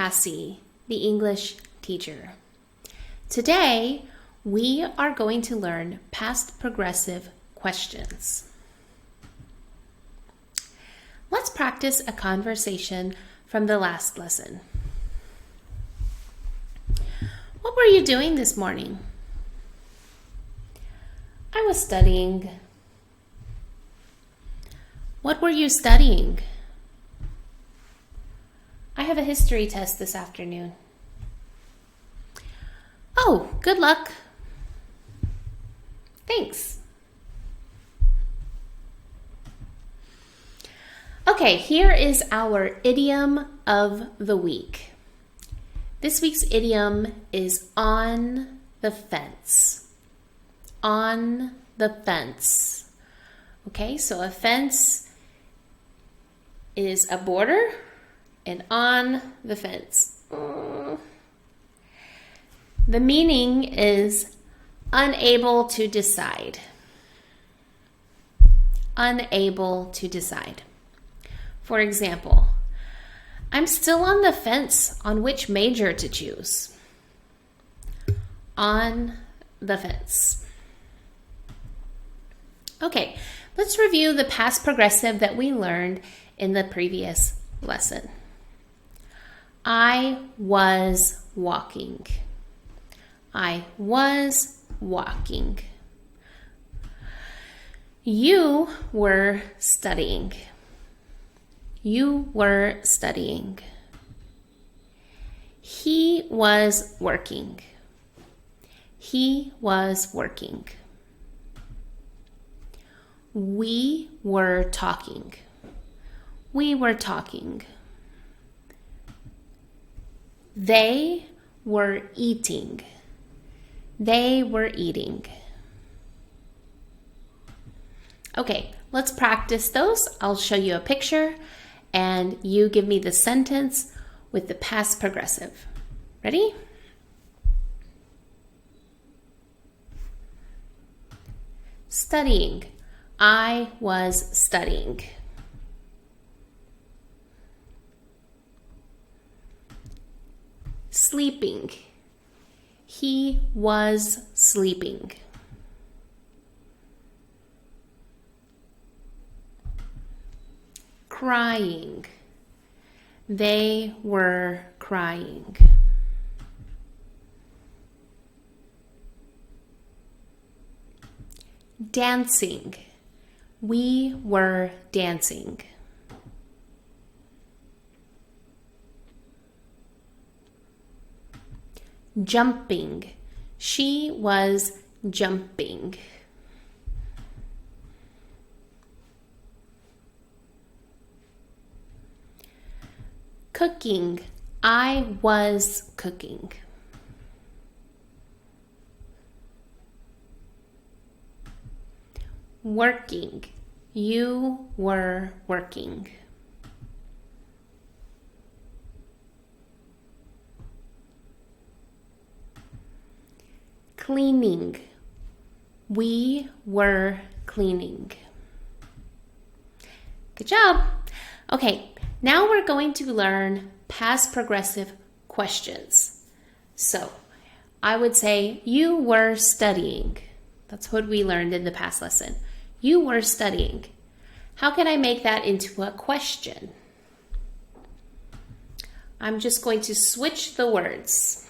Cassie, the English teacher. Today, we are going to learn past progressive questions. Let's practice a conversation from the last lesson. What were you doing this morning? I was studying. What were you studying? I have a history test this afternoon. Oh, good luck. Thanks. Okay, here is our idiom of the week. This week's idiom is on the fence. On the fence. Okay, so a fence is a border. And on the fence. The meaning is unable to decide. Unable to decide. For example, I'm still on the fence on which major to choose. On the fence. Okay, let's review the past progressive that we learned in the previous lesson. I was walking. I was walking. You were studying. You were studying. He was working. He was working. We were talking. We were talking. They were eating. They were eating. Okay, let's practice those. I'll show you a picture and you give me the sentence with the past progressive. Ready? Studying. I was studying. Sleeping. He was sleeping. Crying. They were crying. Dancing. We were dancing. Jumping. She was jumping. Cooking. I was cooking. Working. You were working. Cleaning. We were cleaning. Good job. Okay, now we're going to learn past progressive questions. So, I would say, you were studying. That's what we learned in the past lesson. You were studying. How can I make that into a question? I'm just going to switch the words.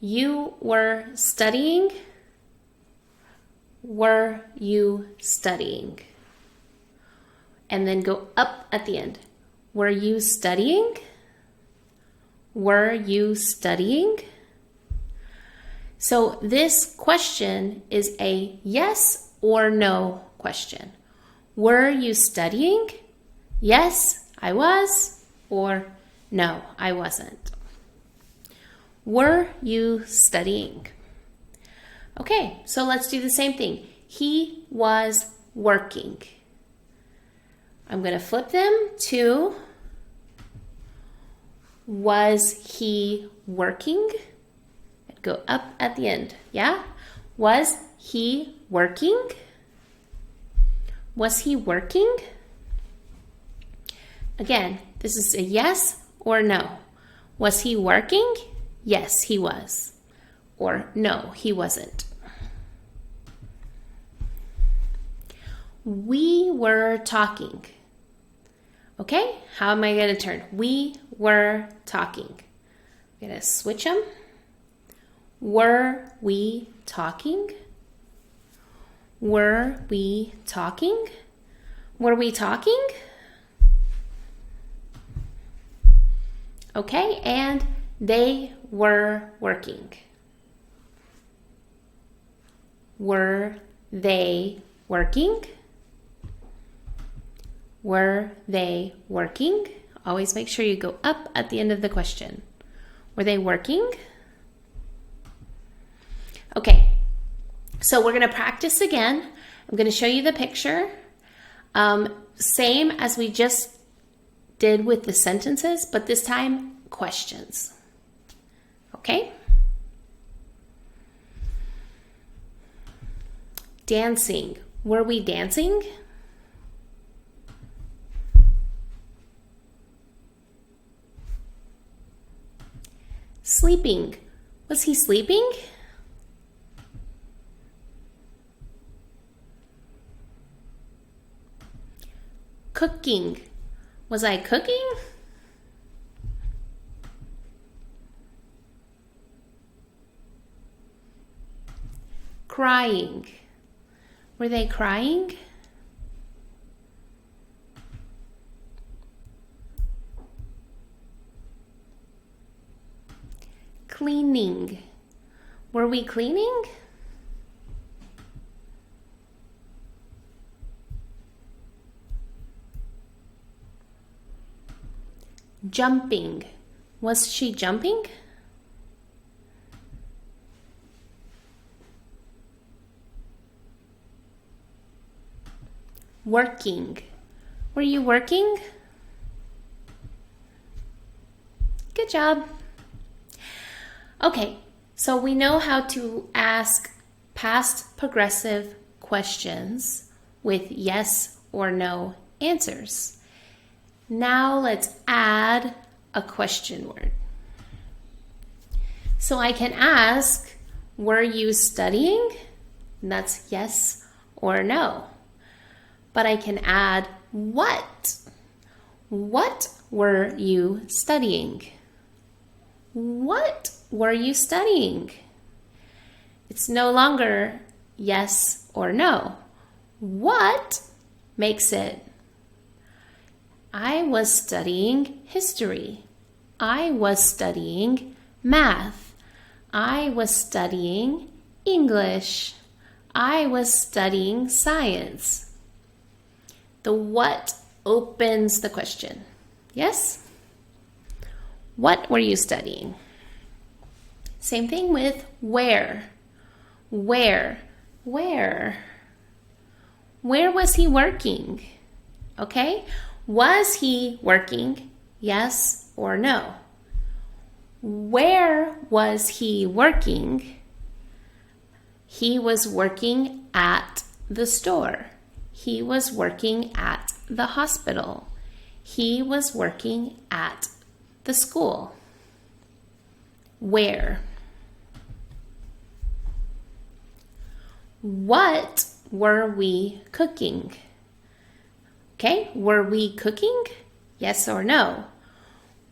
You were studying. Were you studying? And then go up at the end. Were you studying? Were you studying? So this question is a yes or no question. Were you studying? Yes, I was. Or no, I wasn't. Were you studying? Okay, so let's do the same thing. He was working. I'm going to flip them to was he working? Go up at the end. Yeah? Was he working? Was he working? Again, this is a yes or no. Was he working? Yes, he was. Or no, he wasn't. We were talking. Okay, how am I going to turn? We were talking. I'm going to switch them. Were we talking? Were we talking? Were we talking? Okay, and they were working. Were they working? Were they working? Always make sure you go up at the end of the question. Were they working? Okay, so we're going to practice again. I'm going to show you the picture. Same as we just did with the sentences, but this time questions. Okay? Dancing. Were we dancing? Sleeping. Was he sleeping? Cooking. Was I cooking? Crying. Were they crying? Cleaning. Were we cleaning? Jumping. Was she jumping? Working. Were you working? Good job. Okay, so we know how to ask past progressive questions with yes or no answers. Now let's add a question word. So I can ask, were you studying? And that's yes or no. But I can add what? What were you studying? What were you studying? It's no longer yes or no. What makes it? I was studying history. I was studying math. I was studying English. I was studying science. The what opens the question. Yes? What were you studying? Same thing with where. Where? Where? Where was he working? Okay? Was he working? Yes or no? Where was he working? He was working at the store. He was working at the hospital. He was working at the school. Where? What were we cooking? Okay, were we cooking? Yes or no?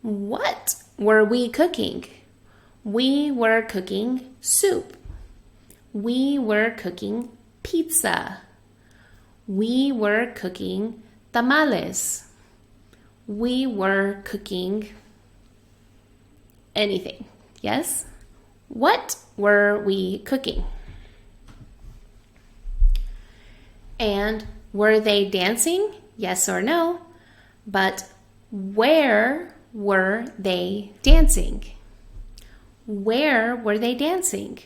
What were we cooking? We were cooking soup. We were cooking pizza. We were cooking tamales. We were cooking anything. Yes? What were we cooking? And were they dancing? Yes or no? But where were they dancing? Where were they dancing?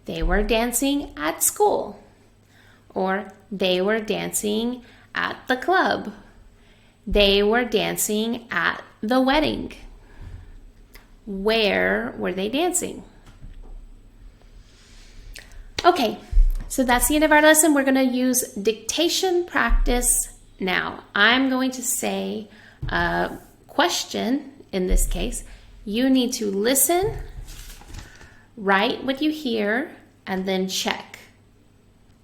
They were dancing at school. Or they were dancing at the club. They were dancing at the wedding. Where were they dancing? Okay, so that's the end of our lesson. We're going to use dictation practice now. I'm going to say a question in this case. You need to listen, write what you hear, and then check.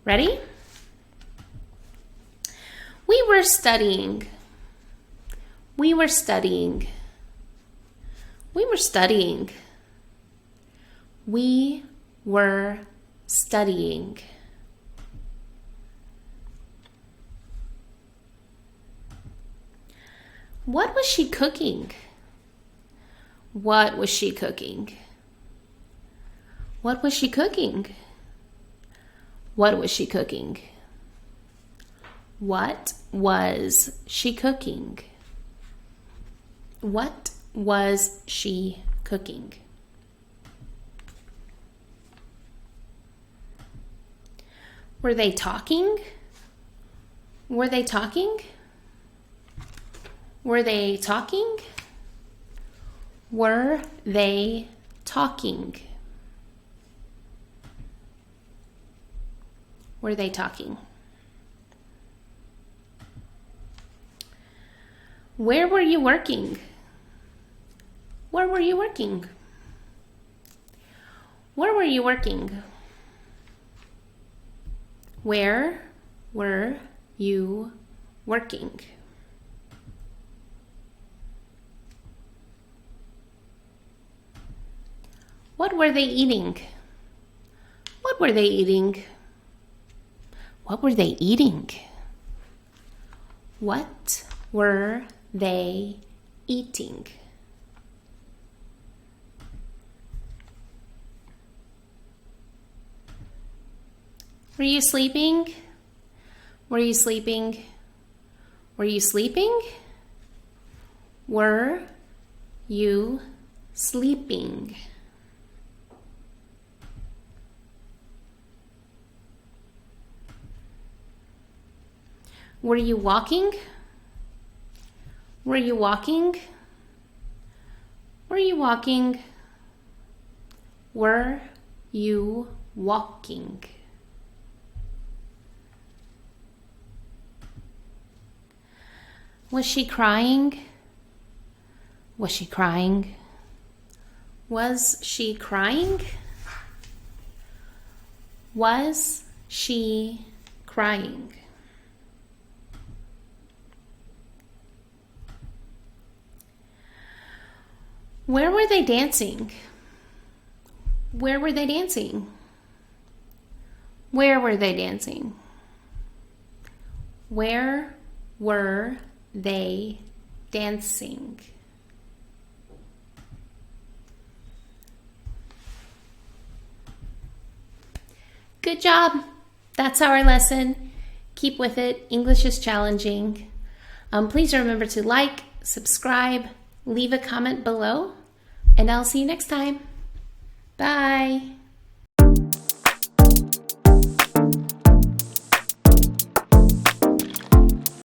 Ready? We were studying. We were studying. We were studying. We were studying. What was she cooking? What was she cooking? What was she cooking? What was she cooking? What was she cooking? What was she cooking? Were they talking? Were they talking? Were they talking? Were they talking? Were they talking? Where were you working? Where were you working? Where were you working? Where were you working? What were they eating? What were they eating? What were they eating? What were they eating? Were you sleeping? Were you sleeping? Were you sleeping? Were you sleeping? Were you walking? Were you walking? Were you walking? Were you walking? Was she crying? Was she crying? Was she crying? Was she crying? Where were they dancing? Where were they dancing? Where were they dancing? Where were they dancing? Good job. That's our lesson. Keep with it. English is challenging. Please remember to like, subscribe, leave a comment below, and I'll see you next time. Bye.